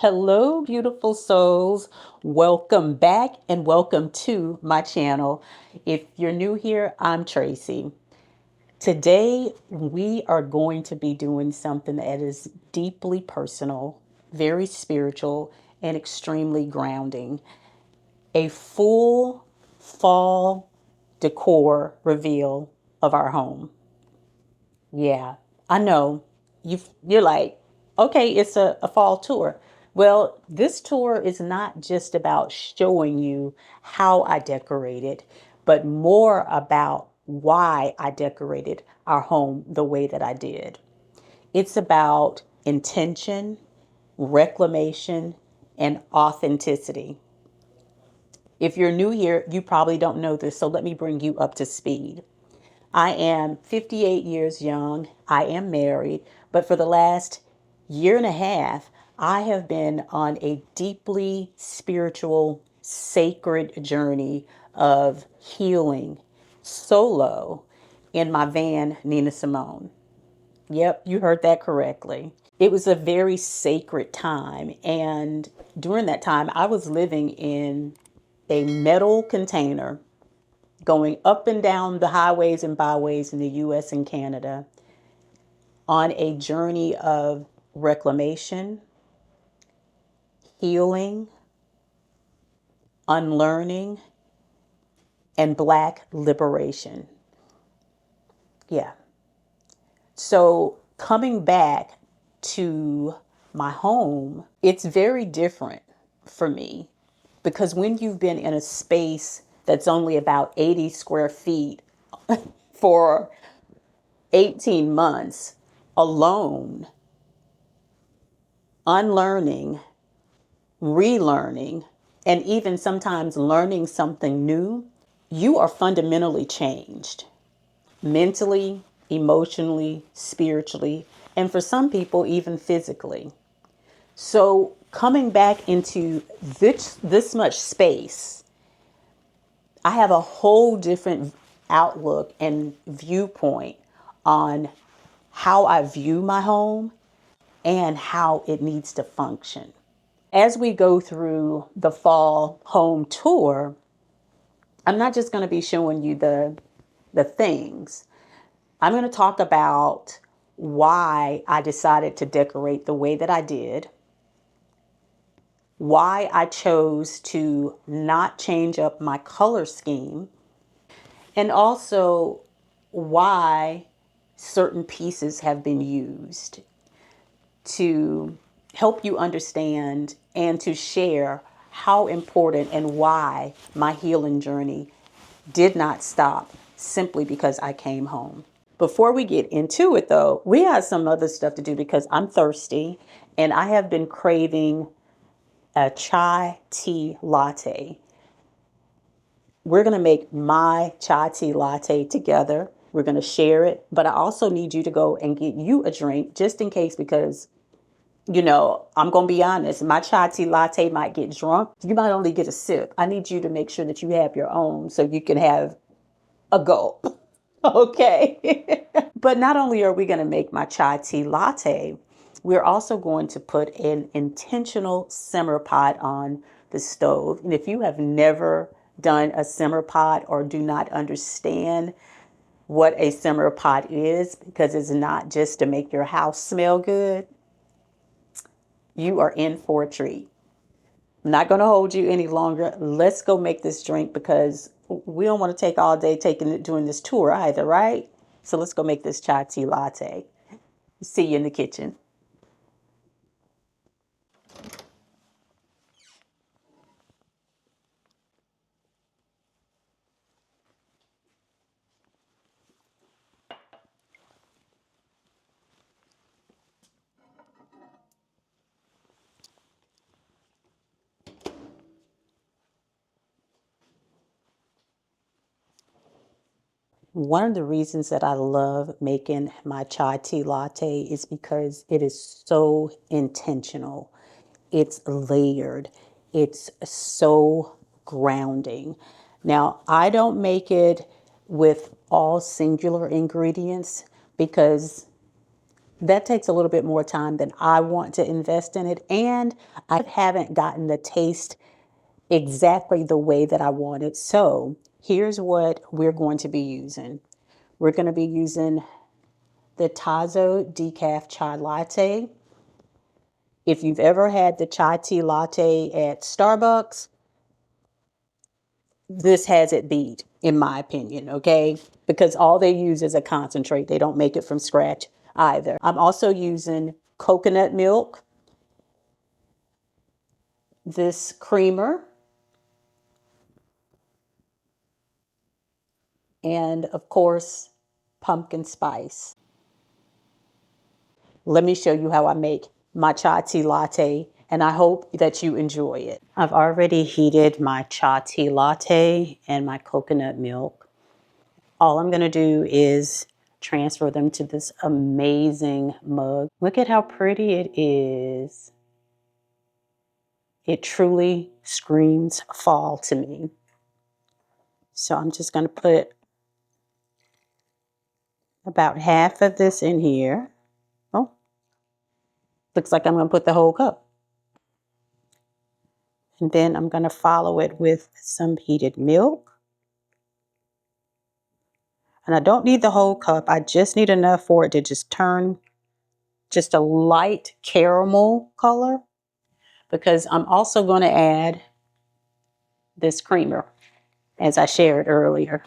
Hello, beautiful souls. Welcome back and welcome to my channel. If you're new here, I'm Tracy. Today, we are going to be doing something that is deeply personal, very spiritual, and extremely grounding. A full fall decor reveal of our home. Yeah, I know. You're like, okay, it's a fall tour. Well, this tour is not just about showing you how I decorated, but more about why I decorated our home the way that I did. It's about intention, reclamation, and authenticity. If you're new here, you probably don't know this, so let me bring you up to speed. I am 58 years young. I am married, but for the last year and a half, I have been on a deeply spiritual, sacred journey of healing solo in my van, Nina Simone. Yep, you heard that correctly. It was a very sacred time. And during that time, I was living in a metal container going up and down the highways and byways in the US and Canada on a journey of reclamation, healing, unlearning, and Black liberation. Yeah. So coming back to my home, it's very different for me because when you've been in a space that's only about 80 square feet for 18 months alone, unlearning, relearning, and even sometimes learning something new, you are fundamentally changed mentally, emotionally, spiritually, and for some people, even physically. So, coming back into this much space, I have a whole different outlook and viewpoint on how I view my home and how it needs to function. As we go through the fall home tour, I'm not just going to be showing you the things. I'm going to talk about why I decided to decorate the way that I did, why I chose to not change up my color scheme, and also why certain pieces have been used to help you understand and to share how important and why my healing journey did not stop simply because I came home. Before we get into it, though, we have some other stuff to do because I'm thirsty and I have been craving a chai tea latte. We're going to make my chai tea latte together. We're going to share it, but I also need you to go and get you a drink just in case because I'm going to be honest, my chai tea latte might get drunk. You might only get a sip. I need you to make sure that you have your own so you can have a gulp. Okay. But not only are we going to make my chai tea latte, we're also going to put an intentional simmer pot on the stove. And if you have never done a simmer pot or do not understand what a simmer pot is, because it's not just to make your house smell good, you are in for a treat. I'm not going to hold you any longer. Let's go make this drink because we don't want to take all day doing this tour either, right? So let's go make this chai tea latte. See you in the kitchen. One of the reasons that I love making my chai tea latte is because it is so intentional. It's layered. It's so grounding. Now, I don't make it with all singular ingredients because That takes a little bit more time than I want to invest in it. And I haven't gotten the taste exactly the way that I want it. So here's what we're going to be using. We're going to be using the Tazo Decaf Chai Latte. If you've ever had the chai tea latte at Starbucks, this has it beat, in my opinion, okay? Because all they use is a concentrate. They don't make it from scratch either. I'm also using coconut milk, this creamer, and of course, pumpkin spice. Let me show you how I make my chai tea latte, and I hope that you enjoy it. I've already heated my chai tea latte and my coconut milk. All I'm going to do is transfer them to this amazing mug. Look at how pretty it is. It truly screams fall to me. So I'm just going to put about half of this in here. Oh, looks like I'm going to put the whole cup. And then I'm going to follow it with some heated milk. And I don't need the whole cup. I just need enough for it to just turn just a light caramel color, because I'm also going to add this creamer, as I shared earlier.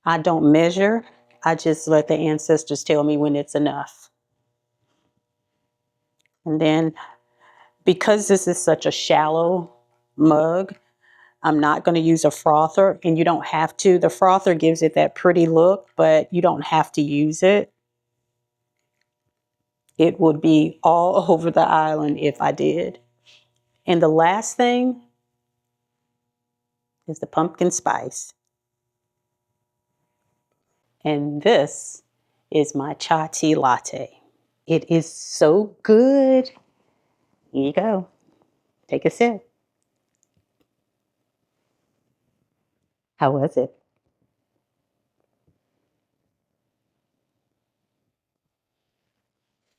I don't measure. I just let the ancestors tell me when it's enough. And then, because this is such a shallow mug, I'm not going to use a frother, and you don't have to. The frother gives it that pretty look, but you don't have to use it. It would be all over the island if I did. And the last thing is the pumpkin spice. And this is my chai tea latte. It is so good. Here you go. Take a sip. How was it?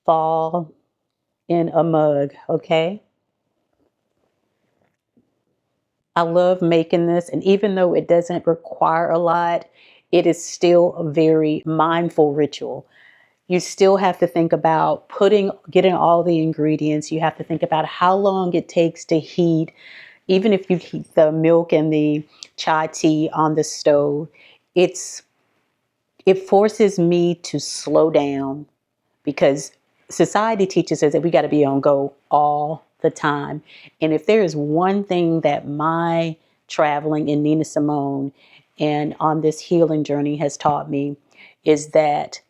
Fall in a mug, okay? I love making this, and even though it doesn't require a lot, it is still a very mindful ritual. You still have to think about getting all the ingredients. You have to think about how long it takes to heat. Even if you heat the milk and the chai tea on the stove, it forces me to slow down, because society teaches us that we got to be on go all the time. And if there is one thing that my traveling in Nina Simone and on this healing journey has taught me, is that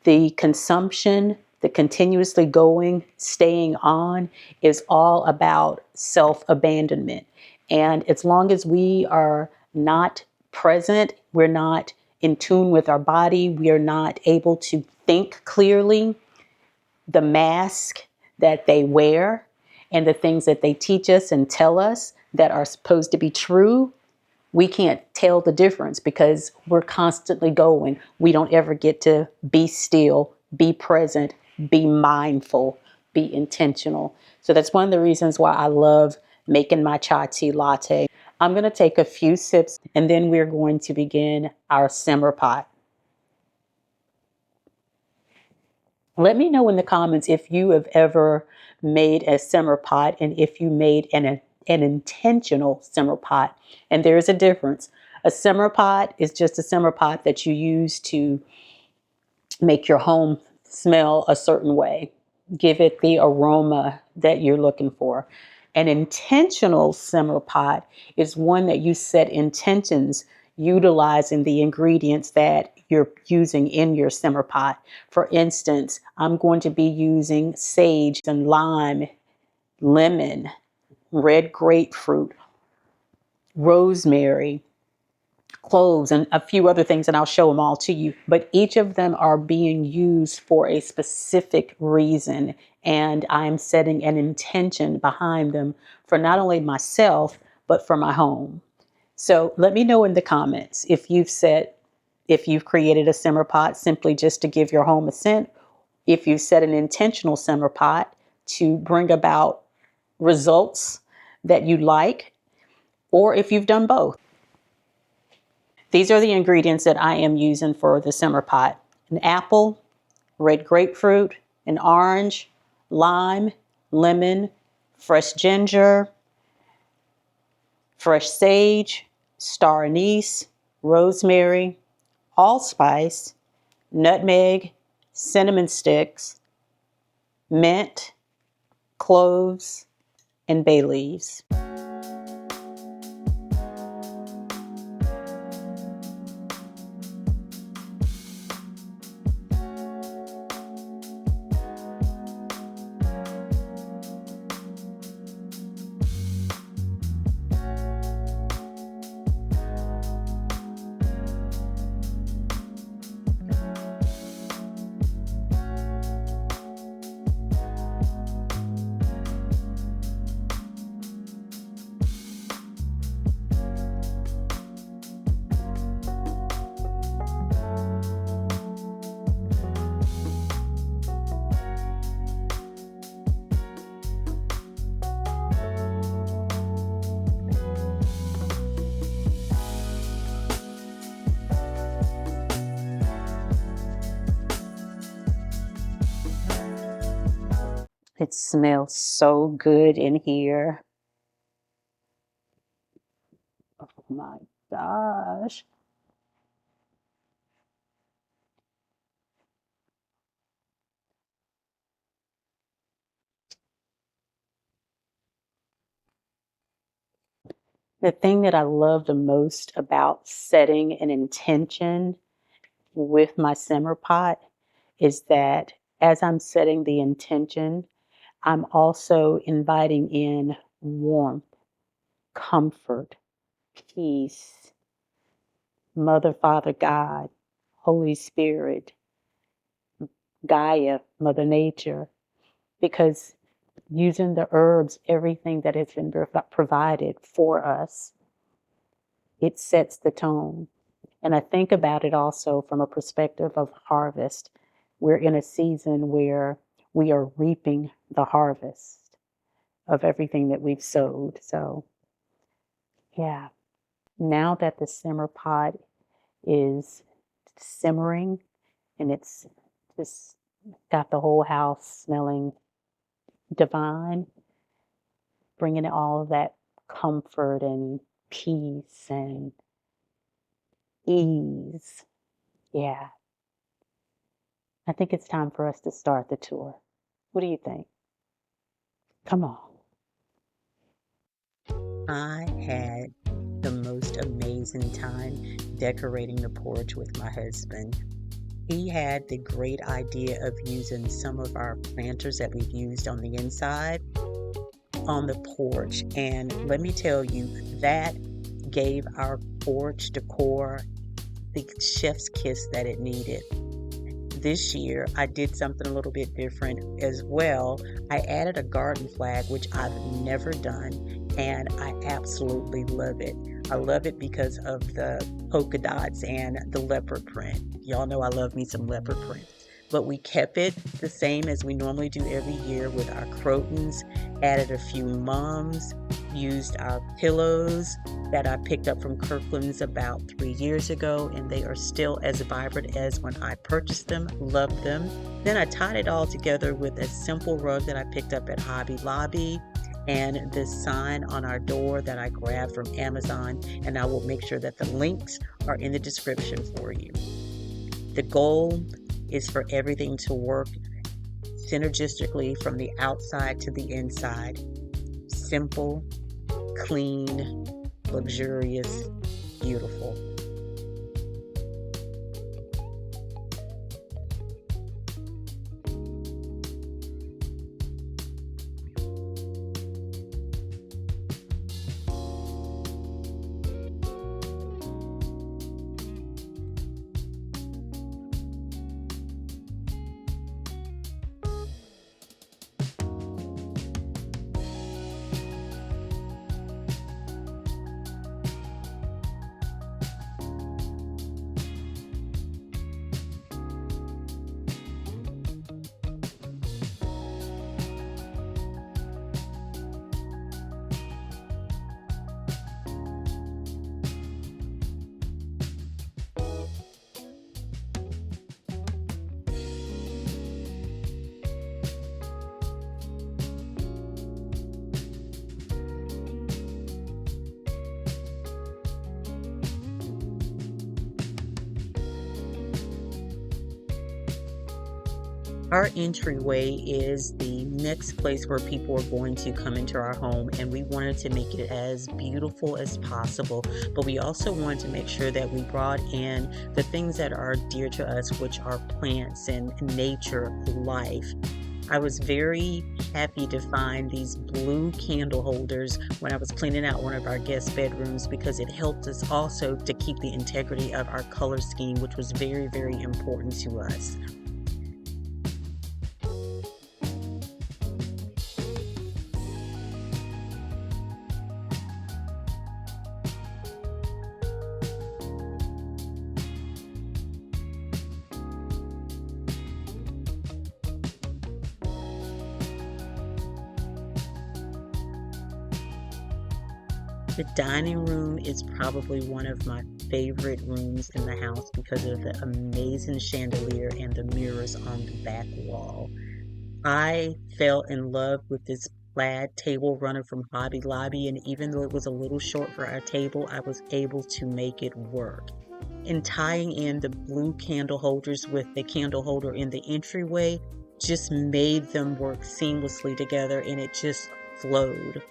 the consumption, the continuously going, staying on, is all about self-abandonment. And as long as we are not present, we're not in tune with our body, we are not able to think clearly, the mask that they wear and the things that they teach us and tell us that are supposed to be true, we can't tell the difference because we're constantly going. We don't ever get to be still, be present, be mindful, be intentional. So that's one of the reasons why I love making my chai tea latte. I'm going to take a few sips, and then we're going to begin our simmer pot. Let me know in the comments if you have ever made a simmer pot, and if you made an intentional simmer pot. And there is a difference. A simmer pot is just a simmer pot that you use to make your home smell a certain way, give it the aroma that you're looking for. An intentional simmer pot is one that you set intentions utilizing the ingredients that you're using in your simmer pot. For instance, I'm going to be using sage and lime, lemon, red grapefruit, rosemary, cloves, and a few other things, and I'll show them all to you. But each of them are being used for a specific reason, and I'm setting an intention behind them for not only myself, but for my home. So let me know in the comments if you've created a simmer pot simply just to give your home a scent, if you set an intentional simmer pot to bring about results that you like, or if you've done both. These are the ingredients that I am using for the simmer pot: an apple, red grapefruit, an orange, lime, lemon, fresh ginger, fresh sage, star anise, rosemary, allspice, nutmeg, cinnamon sticks, mint, cloves, and bay leaves. It smells so good in here. Oh my gosh. The thing that I love the most about setting an intention with my simmer pot is that as I'm setting the intention, I'm also inviting in warmth, comfort, peace, Mother, Father, God, Holy Spirit, Gaia, Mother Nature, because using the herbs, everything that has been provided for us, it sets the tone. And I think about it also from a perspective of harvest. We're in a season where we are reaping the harvest of everything that we've sowed. So, yeah, now that the simmer pot is simmering and it's just got the whole house smelling divine, bringing all of that comfort and peace and ease. Yeah, I think it's time for us to start the tour. What do you think? Come on. I had the most amazing time decorating the porch with my husband. He had the great idea of using some of our planters that we've used on the inside on the porch. And let me tell you, that gave our porch decor the chef's kiss that it needed. This year, I did something a little bit different as well. I added a garden flag, which I've never done, and I absolutely love it. I love it because of the polka dots and the leopard print. Y'all know I love me some leopard print. But we kept it the same as we normally do every year with our crotons, added a few mums, used our pillows that I picked up from Kirkland's about 3 years ago, and they are still as vibrant as when I purchased them. Love them. Then I tied it all together with a simple rug that I picked up at Hobby Lobby and this sign on our door that I grabbed from Amazon, and I will make sure that the links are in the description for you. The goal is for everything to work synergistically from the outside to the inside. Simple, clean, luxurious, beautiful. Our entryway is the next place where people are going to come into our home, and we wanted to make it as beautiful as possible. But we also wanted to make sure that we brought in the things that are dear to us, which are plants and nature, life. I was very happy to find these blue candle holders when I was cleaning out one of our guest bedrooms, because it helped us also to keep the integrity of our color scheme, which was very, very important to us. The dining room is probably one of my favorite rooms in the house because of the amazing chandelier and the mirrors on the back wall. I fell in love with this plaid table runner from Hobby Lobby, and even though it was a little short for our table, I was able to make it work. And tying in the blue candle holders with the candle holder in the entryway just made them work seamlessly together, and it just flowed.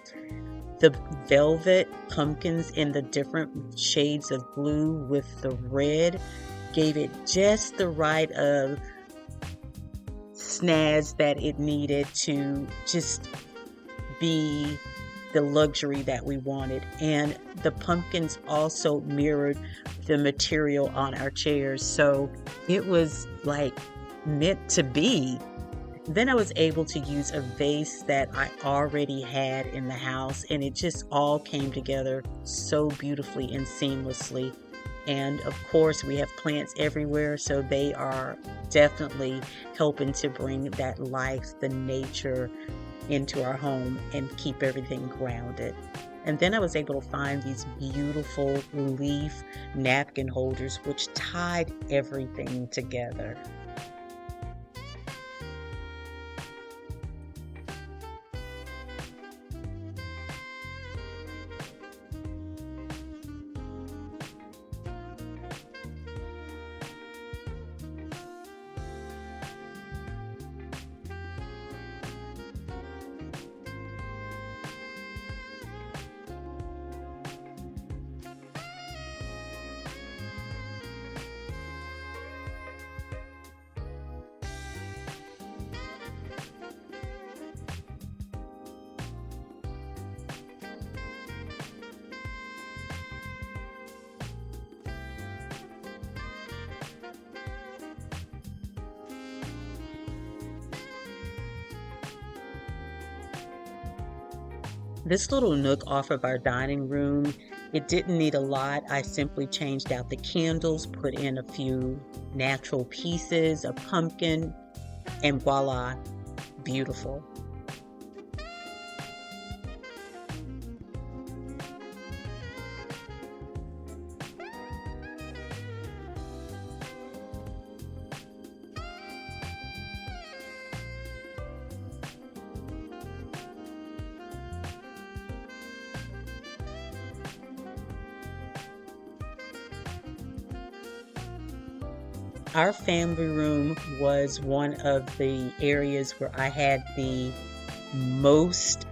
The velvet pumpkins in the different shades of blue with the red gave it just the right of snazz that it needed to just be the luxury that we wanted. And the pumpkins also mirrored the material on our chairs, so it was like meant to be. Then I was able to use a vase that I already had in the house, and it just all came together so beautifully and seamlessly. And of course, we have plants everywhere, so they are definitely helping to bring that life, the nature, into our home and keep everything grounded. And then I was able to find these beautiful leaf napkin holders, which tied everything together. This little nook off of our dining room, it didn't need a lot. I simply changed out the candles, put in a few natural pieces, a pumpkin, and voila, beautiful. Our family room was one of the areas where I had the most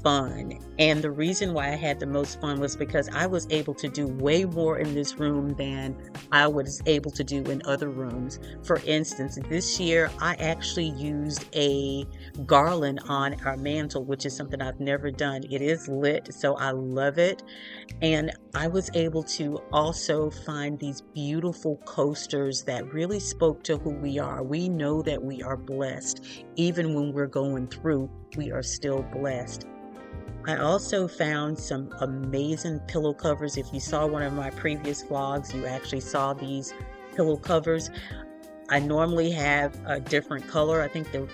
fun. And the reason why I had the most fun was because I was able to do way more in this room than I was able to do in other rooms. For instance, this year I actually used a garland on our mantle, which is something I've never done. It is lit, so I love it. And I was able to also find these beautiful coasters that really spoke to who we are. We know that we are blessed. Even when we're going through, we are still blessed. I also found some amazing pillow covers. If you saw one of my previous vlogs, you actually saw these pillow covers. I normally have a different color. I think they're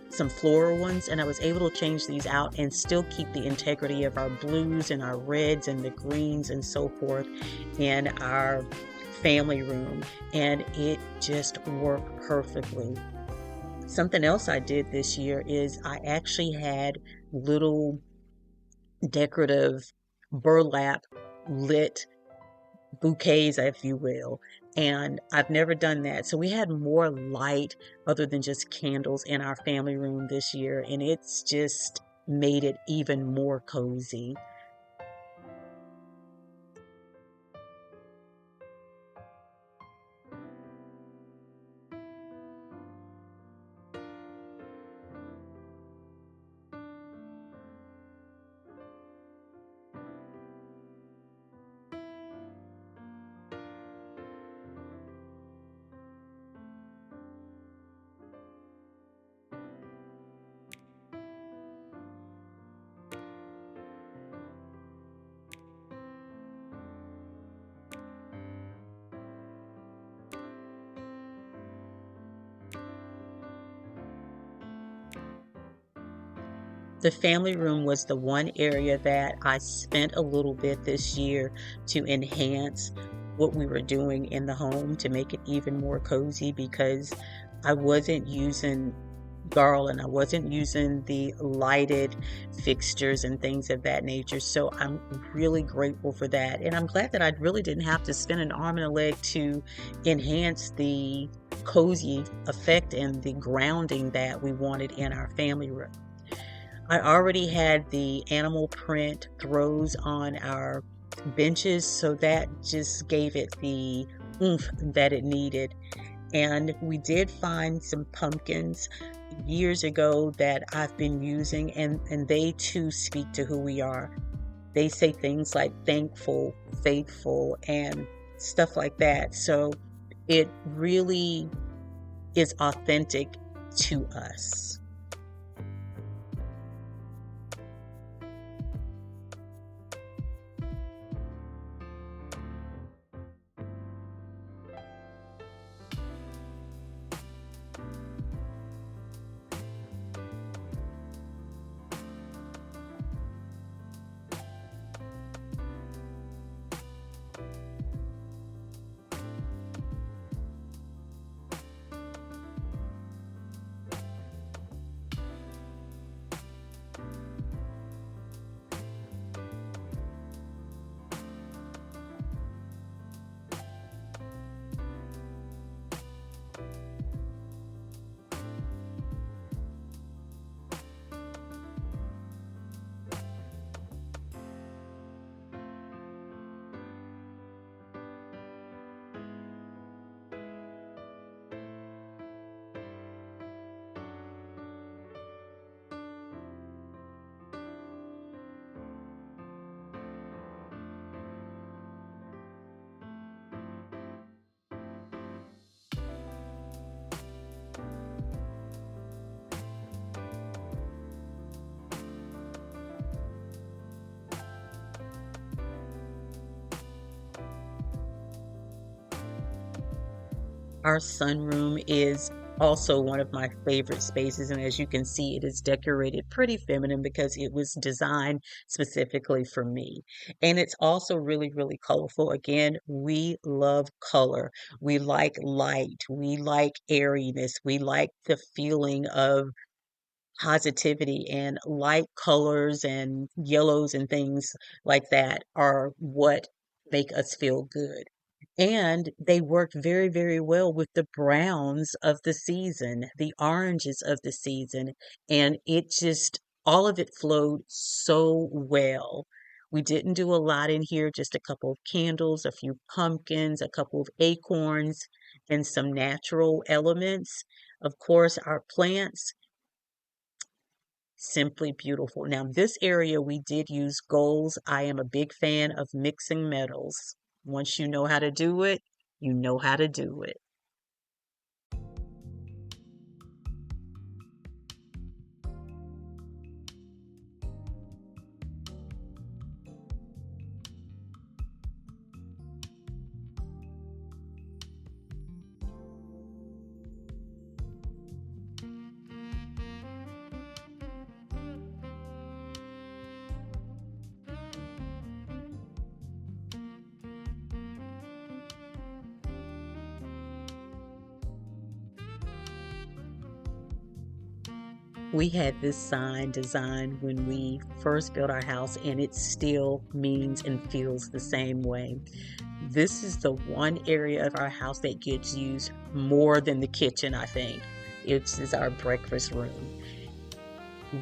some floral ones, and I was able to change these out and still keep the integrity of our blues and our reds and the greens and so forth in our family room, and it just worked perfectly. Something else I did this year is I actually had little decorative burlap lit bouquets, if you will. And I've never done that. So we had more light other than just candles in our family room this year, and it's just made it even more cozy. The family room was the one area that I spent a little bit this year to enhance what we were doing in the home to make it even more cozy, because I wasn't using garland, I wasn't using the lighted fixtures and things of that nature. So I'm really grateful for that. And I'm glad that I really didn't have to spend an arm and a leg to enhance the cozy effect and the grounding that we wanted in our family room. I already had the animal print throws on our benches, so that just gave it the oomph that it needed. And we did find some pumpkins years ago that I've been using, and they too speak to who we are. They say things like thankful, faithful, and stuff like that. So it really is authentic to us. Our sunroom is also one of my favorite spaces, and as you can see, it is decorated pretty feminine because it was designed specifically for me. And it's also really, really colorful. Again, we love color. We like light. We like airiness. We like the feeling of positivity, and light colors and yellows and things like that are what make us feel good. And they work very, very well with the browns of the season, the oranges of the season, and it just, all of it flowed so well. We didn't do a lot in here, just a couple of candles, a few pumpkins, a couple of acorns, and some natural elements. Of course, our plants, simply beautiful. Now, this area we did use golds. I am a big fan of mixing metals. Once you know how to do it, you know how to do it. We had this sign designed when we first built our house, and it still means and feels the same way. this is the one area of our house that gets used more than the kitchen, I think. It's our breakfast room.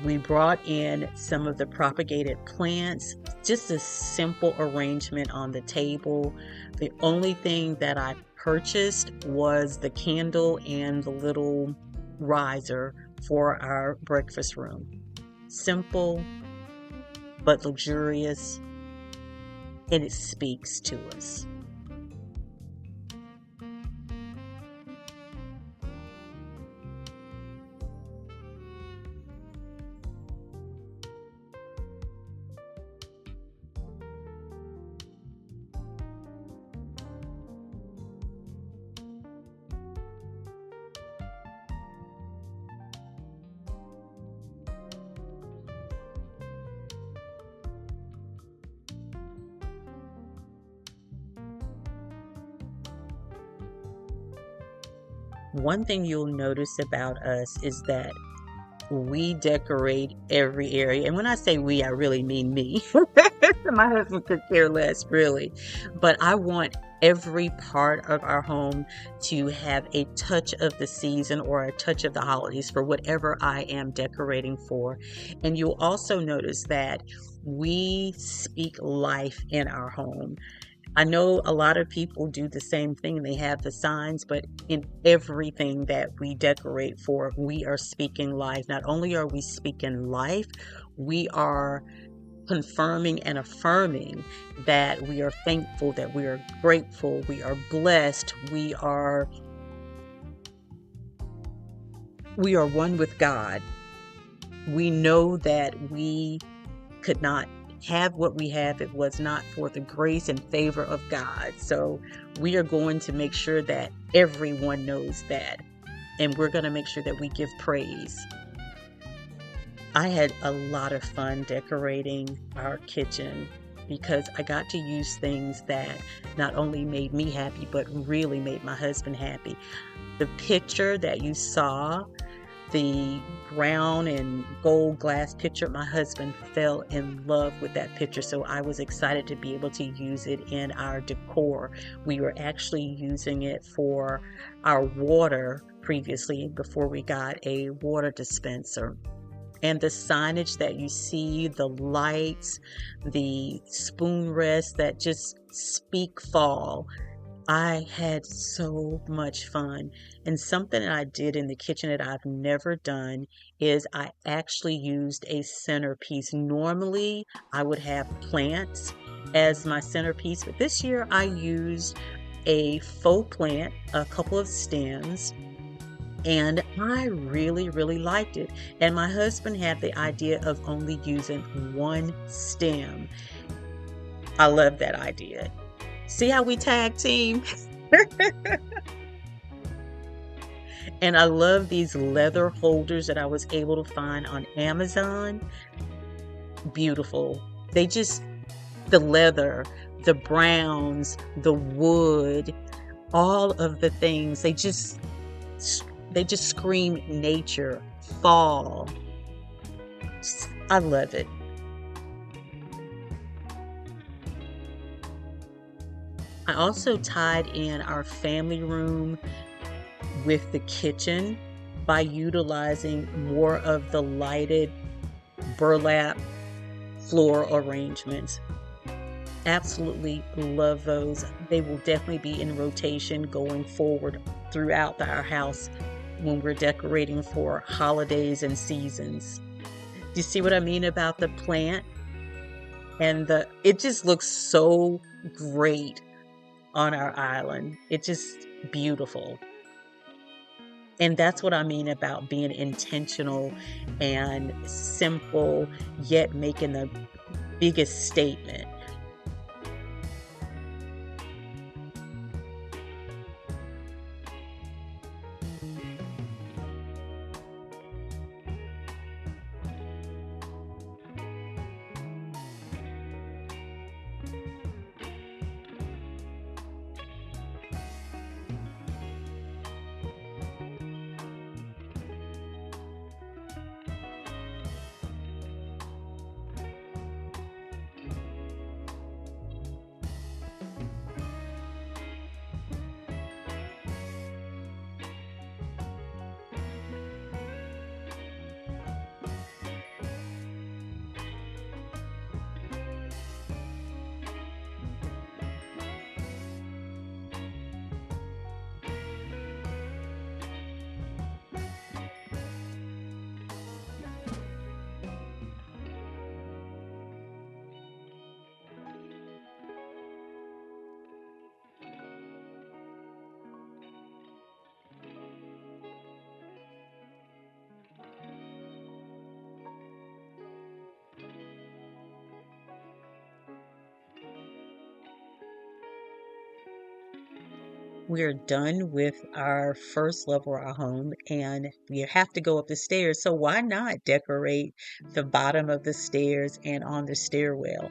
We brought in some of the propagated plants, just a simple arrangement on the table. The only thing that I purchased was the candle and the little riser for our breakfast room. Simple, but luxurious, and it speaks to us. One thing you'll notice about us is that we decorate every area. And when I say we, I really mean me. My husband could care less, really. But I want every part of our home to have a touch of the season or a touch of the holidays for whatever I am decorating for. And you'll also notice that we speak life in our home. I know a lot of people do the same thing. They have the signs, but in everything that we decorate for, we are speaking life. Not only are we speaking life, we are confirming and affirming that we are thankful, that we are grateful, we are blessed, we are one with God. We know that we could not have what we have if it was not for the grace and favor of God. So we are going to make sure that everyone knows that, and we're going to make sure that we give praise. I had a lot of fun decorating our kitchen because I got to use things that not only made me happy, but really made my husband happy. The picture that you saw, the brown and gold glass picture, my husband fell in love with that picture, so I was excited to be able to use it in our decor. We were actually using it for our water previously before we got a water dispenser. And the signage that you see, the lights, the spoon rests that just speak fall. I had so much fun. And something that I did in the kitchen that I've never done is I actually used a centerpiece. Normally, I would have plants as my centerpiece, but this year I used a faux plant, a couple of stems, and I really, really liked it. And my husband had the idea of only using one stem. I love that idea. See how we tag team? And I love these leather holders that I was able to find on Amazon. Beautiful. The leather, the browns, the wood, all of the things, they just scream nature, fall. I love it. I also tied in our family room with the kitchen by utilizing more of the lighted burlap floor arrangements. Absolutely love those. They will definitely be in rotation going forward throughout our house when we're decorating for holidays and seasons. Do you see what I mean about the plant? And it just looks so great on our island. It's just beautiful. And that's what I mean about being intentional and simple, yet making the biggest statement. We're done with our first level of our home and we have to go up the stairs. So why not decorate the bottom of the stairs and on the stairwell?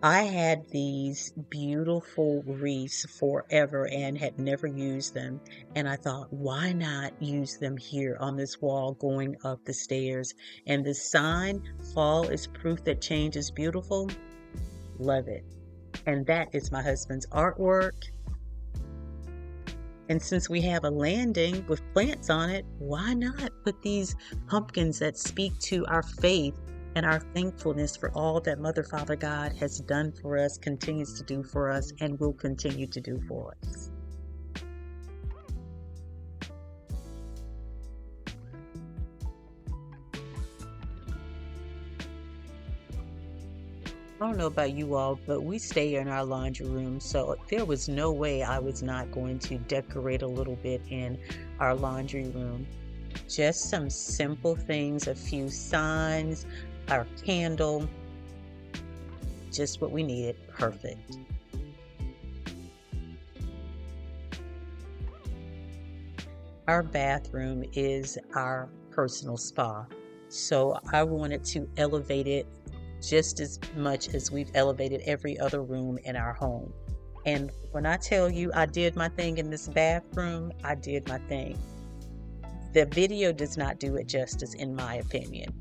I had these beautiful wreaths forever and had never used them. And I thought, why not use them here on this wall going up the stairs? And the sign, fall is proof that change is beautiful. Love it. And that is my husband's artwork. And since we have a landing with plants on it, why not put these pumpkins that speak to our faith and our thankfulness for all that Mother, Father, God has done for us, continues to do for us, and will continue to do for us. I don't know about you all, but we stay in our laundry room, so there was no way I was not going to decorate a little bit in our laundry room. Just some simple things, a few signs, our candle, just what we needed. Perfect. Our bathroom is our personal spa, so I wanted to elevate it just as much as we've elevated every other room in our home. And when I tell you I did my thing in this bathroom, I did my thing. The video does not do it justice, in my opinion.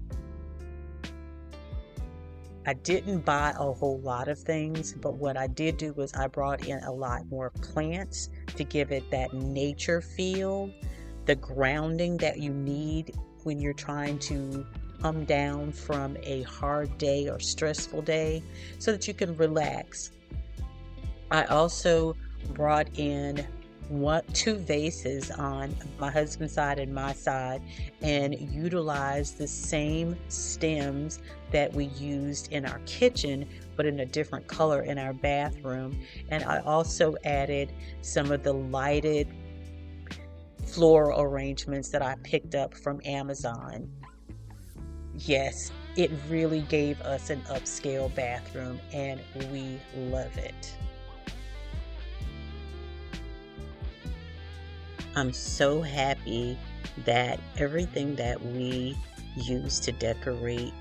I didn't buy a whole lot of things, but what I did do was I brought in a lot more plants to give it that nature feel, the grounding that you need when you're trying to come down from a hard day or stressful day so that you can relax. I also brought in two vases on my husband's side and my side and utilized the same stems that we used in our kitchen but in a different color in our bathroom. And I also added some of the lighted floral arrangements that I picked up from Amazon. Yes, it really gave us an upscale bathroom and we love it. I'm so happy that everything that we use to decorate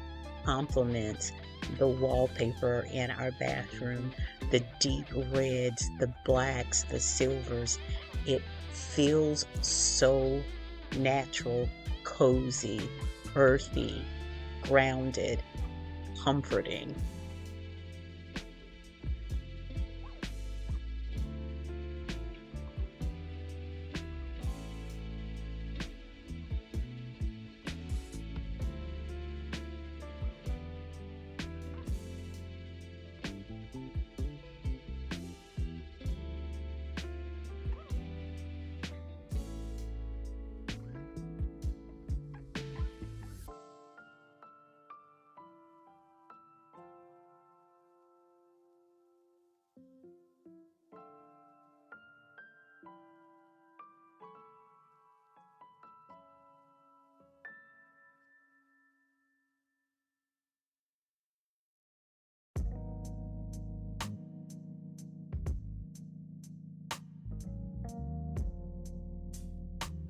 complements the wallpaper in our bathroom, the deep reds, the blacks, the silvers. It feels so natural, cozy, earthy, grounded, comforting.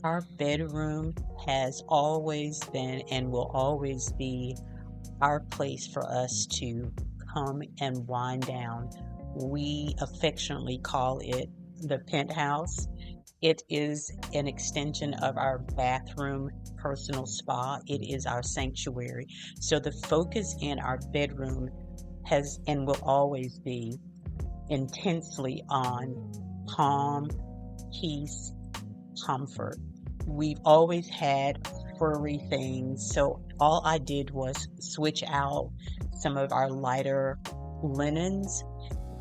Our bedroom has always been and will always be our place for us to come and wind down. We affectionately call it the penthouse. It is an extension of our bathroom personal spa. It is our sanctuary. So the focus in our bedroom has and will always be intensely on calm, peace, comfort. We've always had furry things, so all I did was switch out some of our lighter linens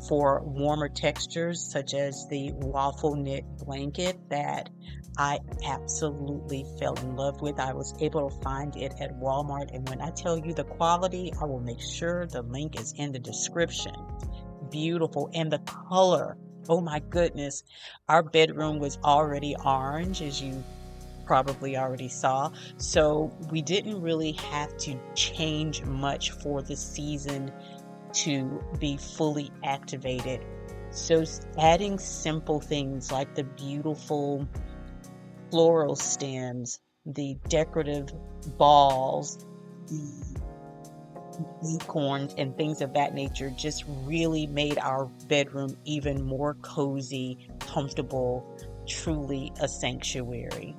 for warmer textures, such as the waffle knit blanket that I absolutely fell in love with. I was able to find it at Walmart, and when I tell you the quality, I will make sure the link is in the description. Beautiful, and the color. Oh my goodness. Our bedroom was already orange, as you probably already saw. So we didn't really have to change much for the season to be fully activated. So adding simple things like the beautiful floral stems, the decorative balls, the acorns, and things of that nature just really made our bedroom even more cozy, comfortable, truly a sanctuary.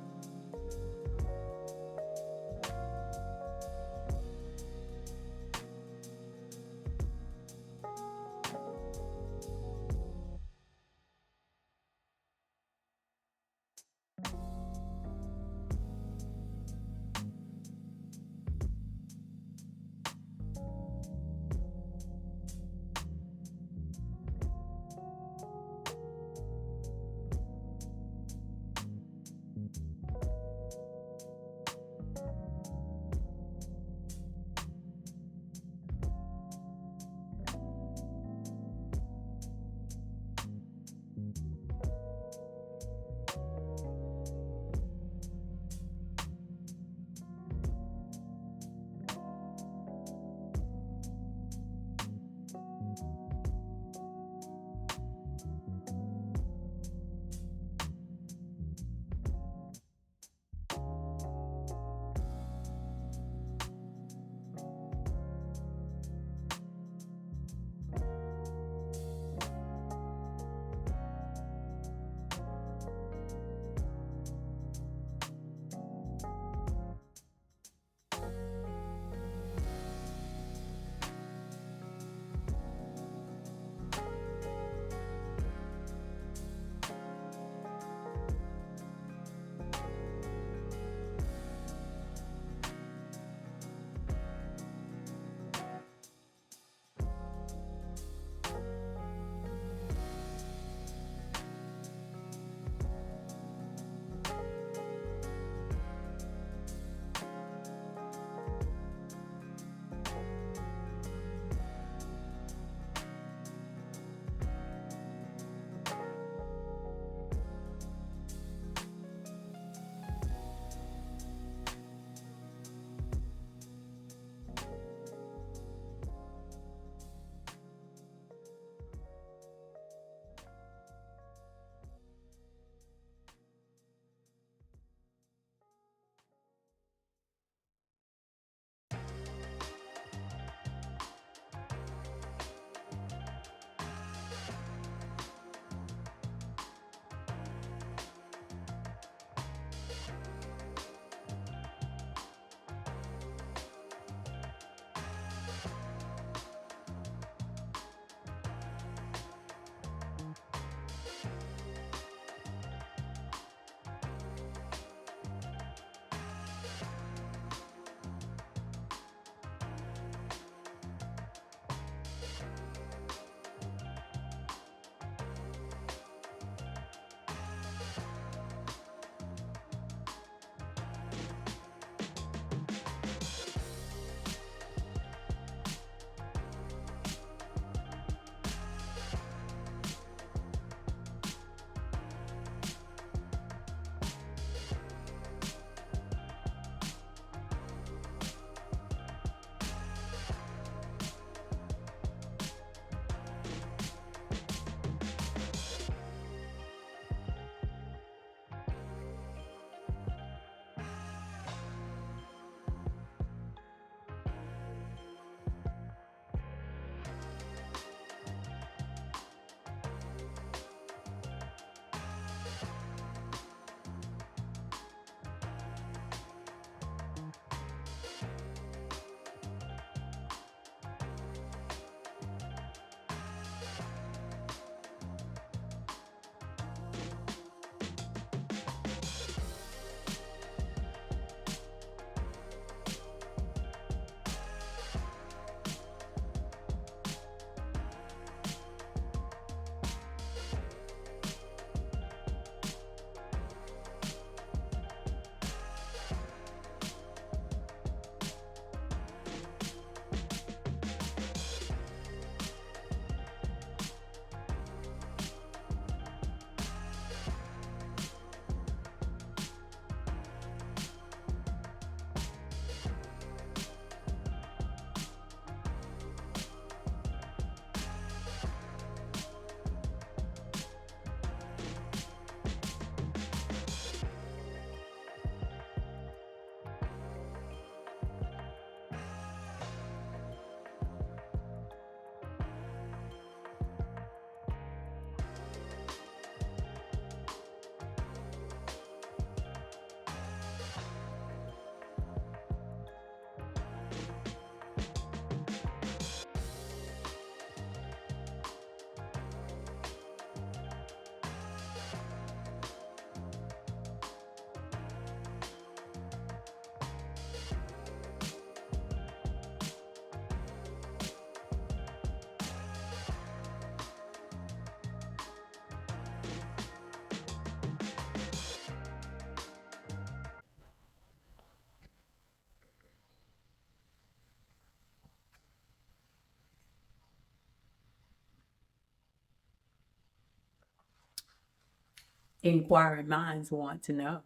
Inquiring minds want to know,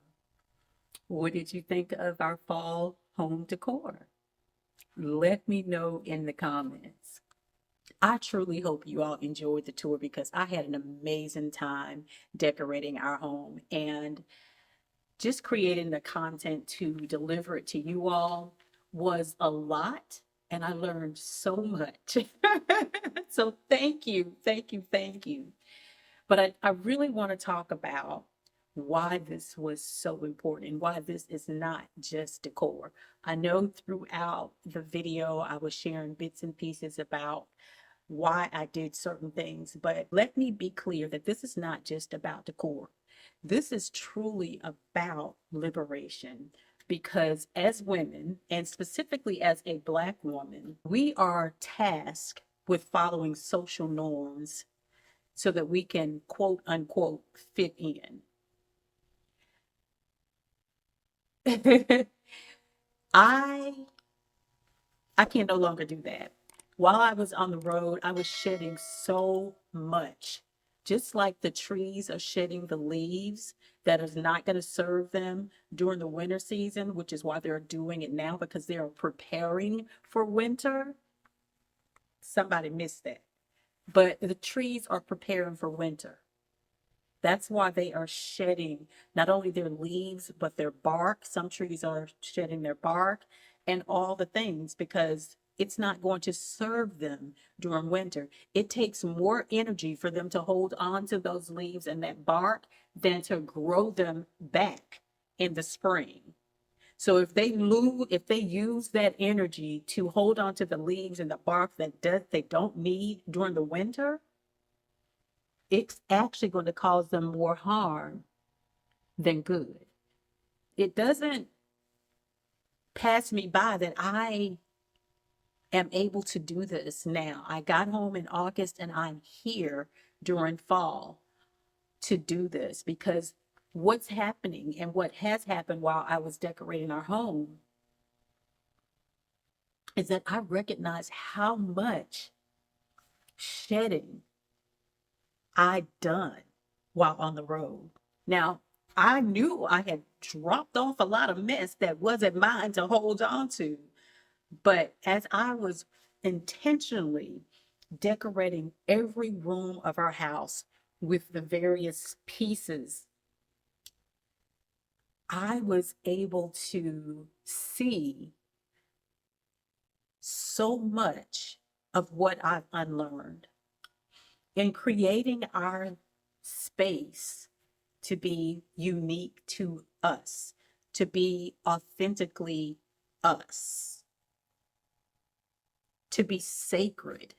what did you think of our fall home decor? Let me know in the comments. I truly hope you all enjoyed the tour because I had an amazing time decorating our home and just creating the content to deliver it to you all was a lot. And I learned so much. So thank you, thank you, thank you. But I really want to talk about why this was so important, why this is not just decor. I know throughout the video I was sharing bits and pieces about why I did certain things, but let me be clear that this is not just about decor. This is truly about liberation because as women, and specifically as a Black woman, we are tasked with following social norms so that we can quote unquote fit in. I I can no longer do that. While I was on the road, I was shedding so much. Just like the trees are shedding the leaves that is not going to serve them during the winter season, which is why they're doing it now because they are preparing for winter. Somebody missed that. But the trees are preparing for winter. That's why they are shedding not only their leaves, but their bark. Some trees are shedding their bark and all the things because it's not going to serve them during winter. It takes more energy for them to hold on to those leaves and that bark than to grow them back in the spring. So if they use that energy to hold on to the leaves and the bark they don't need during the winter, it's actually going to cause them more harm than good. It doesn't pass me by that I am able to do this now. I got home in August and I'm here during fall to do this because what's happening and what has happened while I was decorating our home is that I recognize how much shedding I done while on the road. Now, I knew I had dropped off a lot of mess that wasn't mine to hold on to. But as I was intentionally decorating every room of our house with the various pieces, I was able to see so much of what I've unlearned in creating our space to be unique to us, to be authentically us, to be sacred.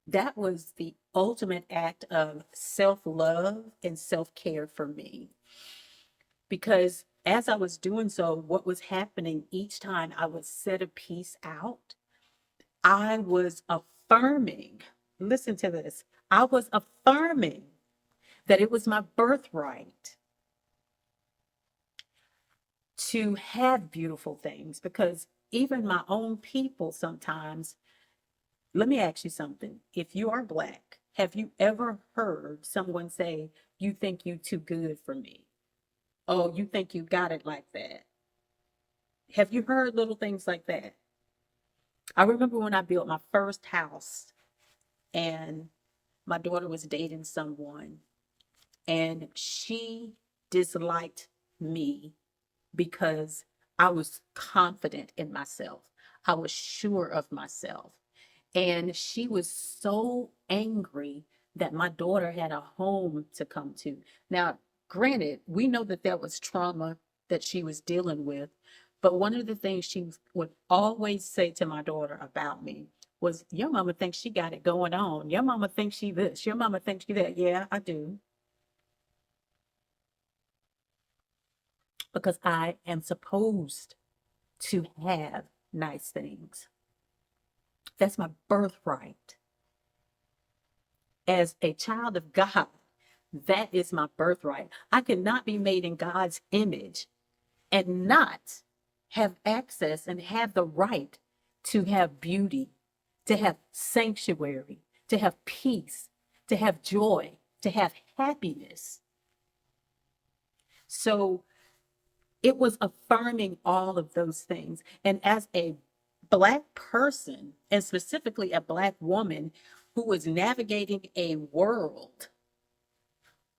That was the ultimate act of self love and self care for me. Because as I was doing so, what was happening each time I would set a piece out, I was affirming, listen to this, I was affirming that it was my birthright to have beautiful things because even my own people sometimes, let me ask you something. If you are Black, have you ever heard someone say, you think you too good for me? Oh, you think you got it like that? Have you heard little things like that? I remember when I built my first house and my daughter was dating someone and she disliked me because I was confident in myself. I was sure of myself. And she was so angry that my daughter had a home to come to. Now, granted, we know that there was trauma that she was dealing with, but one of the things she would always say to my daughter about me was, your mama thinks she got it going on. Your mama thinks she this. Your mama thinks she that. Yeah, I do. Because I am supposed to have nice things. That's my birthright. As a child of God, that is my birthright. I cannot be made in God's image and not have access and have the right to have beauty, to have sanctuary, to have peace, to have joy, to have happiness. So it was affirming all of those things. And as a Black person, and specifically a Black woman who was navigating a world,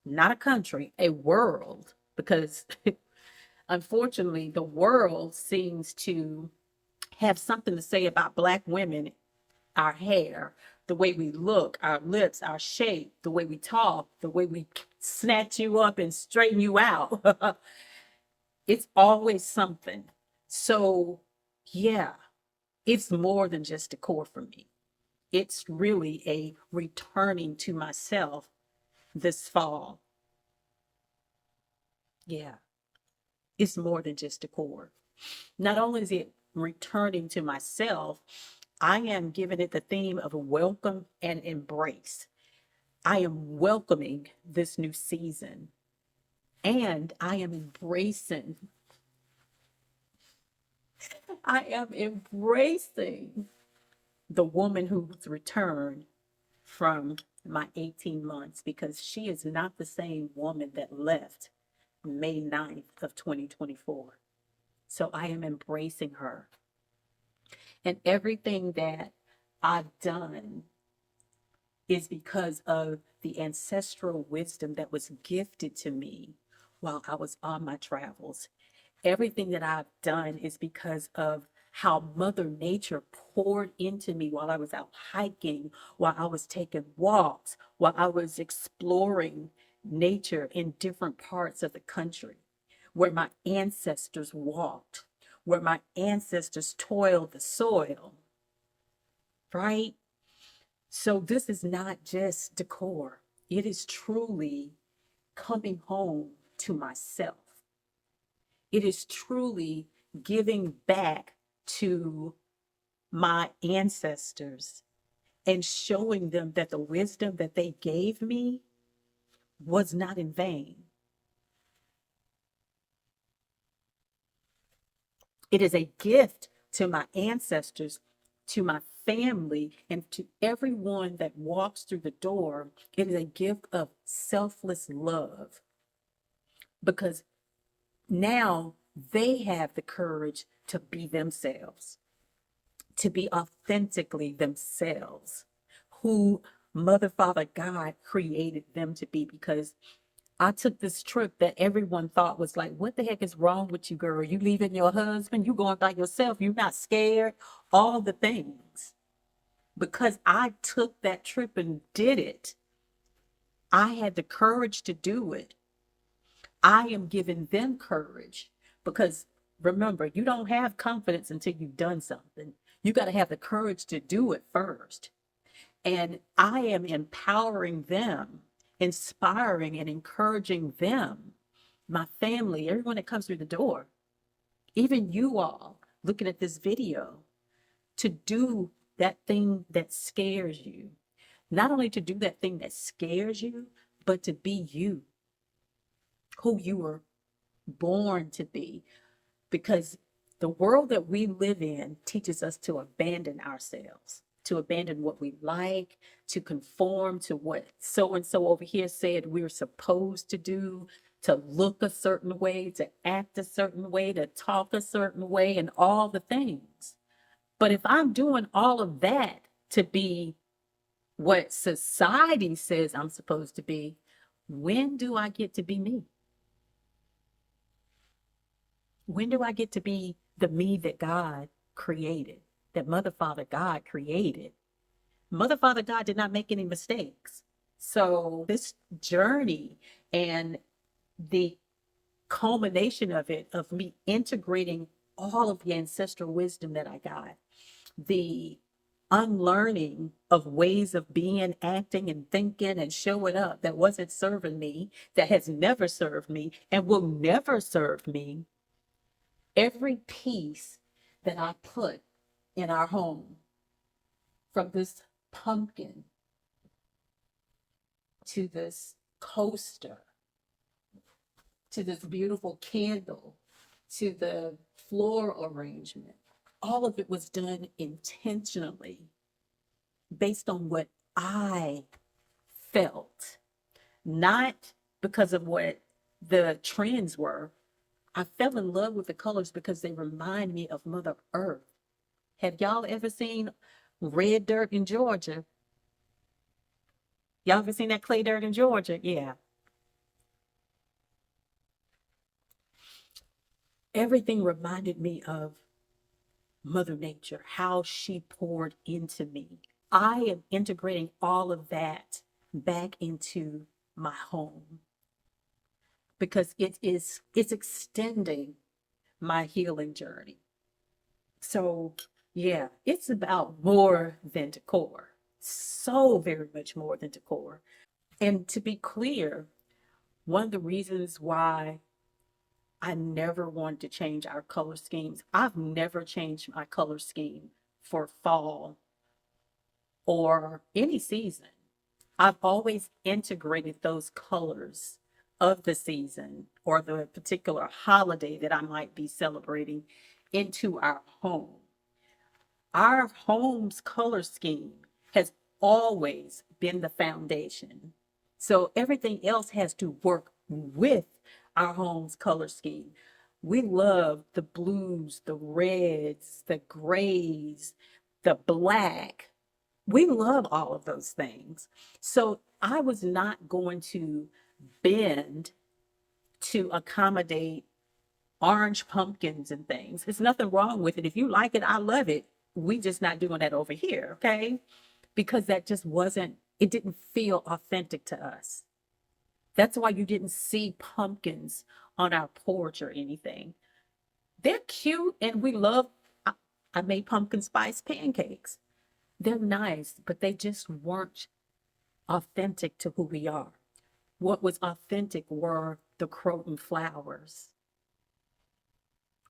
not a country, a world, because unfortunately, the world seems to have something to say about Black women, our hair, the way we look, our lips, our shape, the way we talk, the way we snatch you up and straighten you out. It's always something. So, yeah, it's more than just decor for me. It's really a returning to myself this fall. Yeah, it's more than just decor. Not only is it returning to myself, I am giving it the theme of welcome and embrace. I am welcoming this new season and I am embracing the woman who's returned from my 18 months because she is not the same woman that left May 9th of 2024. So I am embracing her. And everything that I've done is because of the ancestral wisdom that was gifted to me while I was on my travels. Everything that I've done is because of how Mother Nature poured into me while I was out hiking, while I was taking walks, while I was exploring nature in different parts of the country, where my ancestors walked, where my ancestors toiled the soil, right? So this is not just decor. It is truly coming home to myself. It is truly giving back to my ancestors and showing them that the wisdom that they gave me was not in vain. It is a gift to my ancestors, to my family, and to everyone that walks through the door. It is a gift of selfless love because now they have the courage to be themselves, to be authentically themselves, who Mother, Father, God created them to be. Because I took this trip that everyone thought was like, what the heck is wrong with you, girl? You leaving your husband? You going by yourself? You not scared? All the things. Because I took that trip and did it, I had the courage to do it. I am giving them courage because remember, you don't have confidence until you've done something. You got to have the courage to do it first. And I am empowering them, inspiring and encouraging them, my family, everyone that comes through the door, even you all looking at this video, to do that thing that scares you. Not only to do that thing that scares you, but to be you, who you were born to be. Because the world that we live in teaches us to abandon ourselves, to abandon what we like, to conform to what so and so over here said we're supposed to do, to look a certain way, to act a certain way, to talk a certain way, and all the things. But if I'm doing all of that to be what society says I'm supposed to be, when do I get to be me? When do I get to be the me that God created, that Mother, Father, God created? Mother, Father, God did not make any mistakes. So this journey and the culmination of it, of me integrating all of the ancestral wisdom that I got, the unlearning of ways of being, acting, and thinking and showing up that wasn't serving me, that has never served me, and will never serve me. Every piece that I put in our home, from this pumpkin to this coaster to this beautiful candle to the floor arrangement, all of it was done intentionally based on what I felt, not because of what the trends were. I fell in love with the colors because they remind me of Mother Earth. Have y'all ever seen red dirt in Georgia? Y'all ever seen that clay dirt in Georgia? Yeah. Everything reminded me of Mother Nature, how she poured into me. I am integrating all of that back into my home because it's extending my healing journey. So, yeah, it's about more than decor. So very much more than decor. And to be clear, one of the reasons why I never wanted to change our color schemes, I've never changed my color scheme for fall or any season. I've always integrated those colors of the season or the particular holiday that I might be celebrating into our home. Our home's color scheme has always been the foundation. So everything else has to work with our home's color scheme. We love the blues, the reds, the grays, the black. We love all of those things. So I was not going to bend to accommodate orange pumpkins and things. There's nothing wrong with it. If you like it, I love it. We just not doing that over here, okay? Because that just wasn't, it didn't feel authentic to us. That's why you didn't see pumpkins on our porch or anything. They're cute and we love, I, I made pumpkin spice pancakes. They're nice, but they just weren't authentic to who we are. What was authentic were the croton flowers,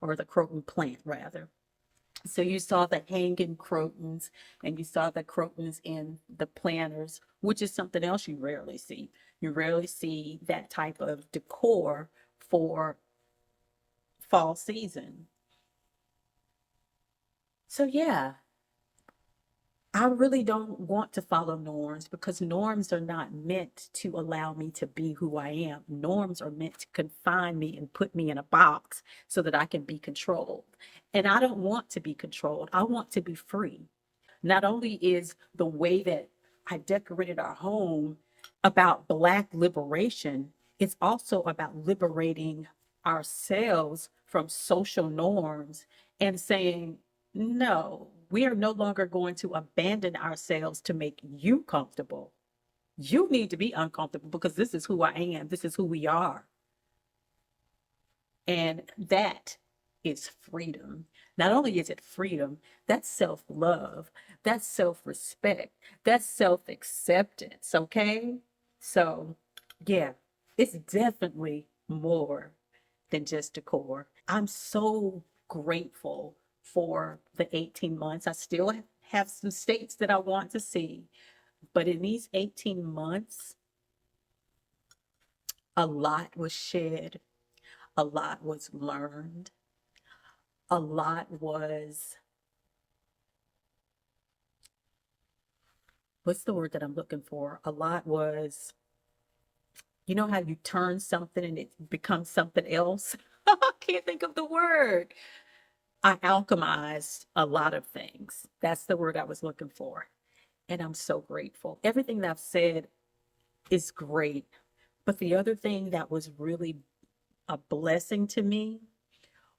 or the croton plant, rather. So you saw the hanging crotons and you saw the crotons in the planters, which is something else you rarely see. You rarely see that type of decor for fall season. So yeah, I really don't want to follow norms because norms are not meant to allow me to be who I am. Norms are meant to confine me and put me in a box so that I can be controlled. And I don't want to be controlled. I want to be free. Not only is the way that I decorated our home about Black liberation, it's also about liberating ourselves from social norms and saying, no, we are no longer going to abandon ourselves to make you comfortable. You need to be uncomfortable because this is who I am. This is who we are. And that is freedom. Not only is it freedom, that's self love, that's self respect, that's self acceptance. Okay. So, yeah, it's definitely more than just decor. I'm so grateful for the 18 months. I still have some states that I want to see, but in these 18 months, a lot was shed, a lot was learned, a lot was, what's the word that I'm looking for? A lot was, you know how you turn something and it becomes something else? I can't think of the word. I alchemized a lot of things. That's the word I was looking for. And I'm so grateful. Everything that I've said is great. But the other thing that was really a blessing to me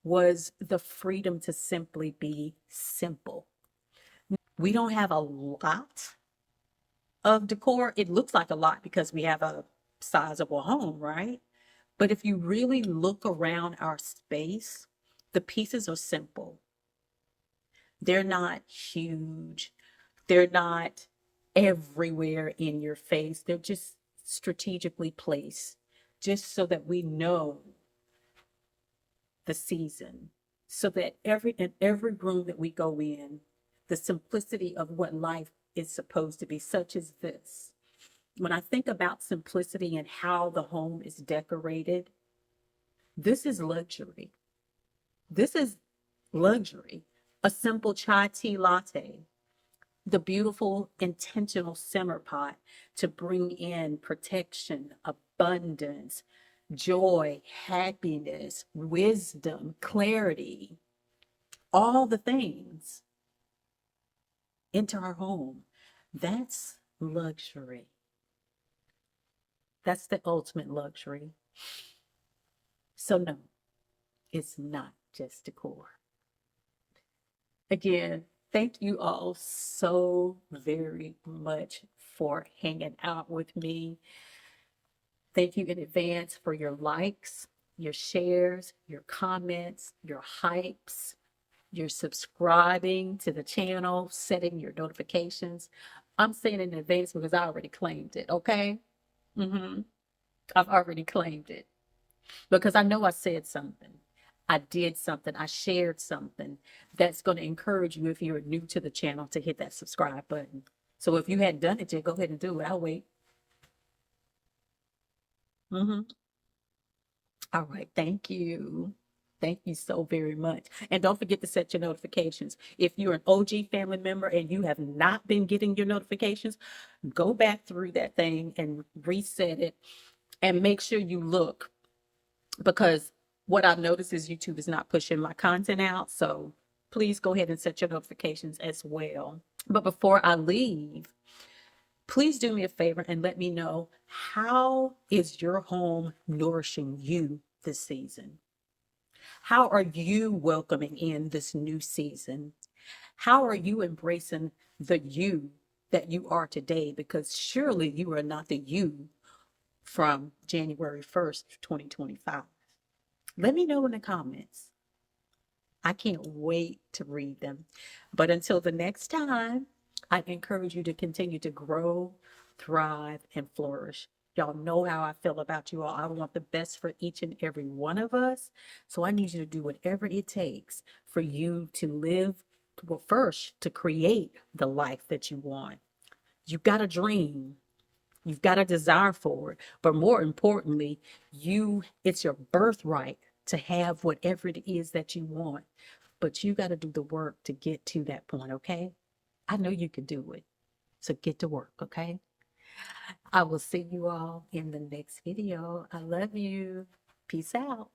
was the freedom to simply be simple. We don't have a lot of decor. It looks like a lot because we have a sizable home, right? But if you really look around our space, the pieces are simple. They're not huge. They're not everywhere in your face. They're just strategically placed just so that we know the season, so that every room that we go in, the simplicity of what life is supposed to be, such as this. When I think about simplicity and how the home is decorated, this is luxury. This is luxury. A simple chai tea latte, the beautiful intentional simmer pot to bring in protection, abundance, joy, happiness, wisdom, clarity, all the things into our home. That's luxury. That's the ultimate luxury. So, no, it's not just decor. Again, thank you all so very much for hanging out with me. Thank you in advance for your likes, your shares, your comments, your hypes, your subscribing to the channel, setting your notifications. I'm saying in advance because I already claimed it, okay? I've already claimed it because I know I said something. I did something. I shared something that's going to encourage you if you're new to the channel to hit that subscribe button. So if you hadn't done it yet, go ahead and do it. I'll wait. hmm All right. Thank you. Thank you so very much. And don't forget to set your notifications. If you're an OG family member and you have not been getting your notifications, go back through that thing and reset it and make sure you look, because what I've noticed is YouTube is not pushing my content out. So please go ahead and set your notifications as well. But before I leave, please do me a favor and let me know, how is your home nourishing you this season? How are you welcoming in this new season? How are you embracing the you that you are today? Because surely you are not the you from January 1st, 2025. Let me know in the comments. I can't wait to read them. But until the next time, I encourage you to continue to grow, thrive, and flourish. Y'all know how I feel about you all. I want the best for each and every one of us. So I need you to do whatever it takes for you to live, well, first, to create the life that you want. You've got a dream. You've got a desire for it. But more importantly, it's your birthright to have whatever it is that you want. But you got to do the work to get to that point, okay? I know you can do it. So get to work, okay? I will see you all in the next video. I love you. Peace out.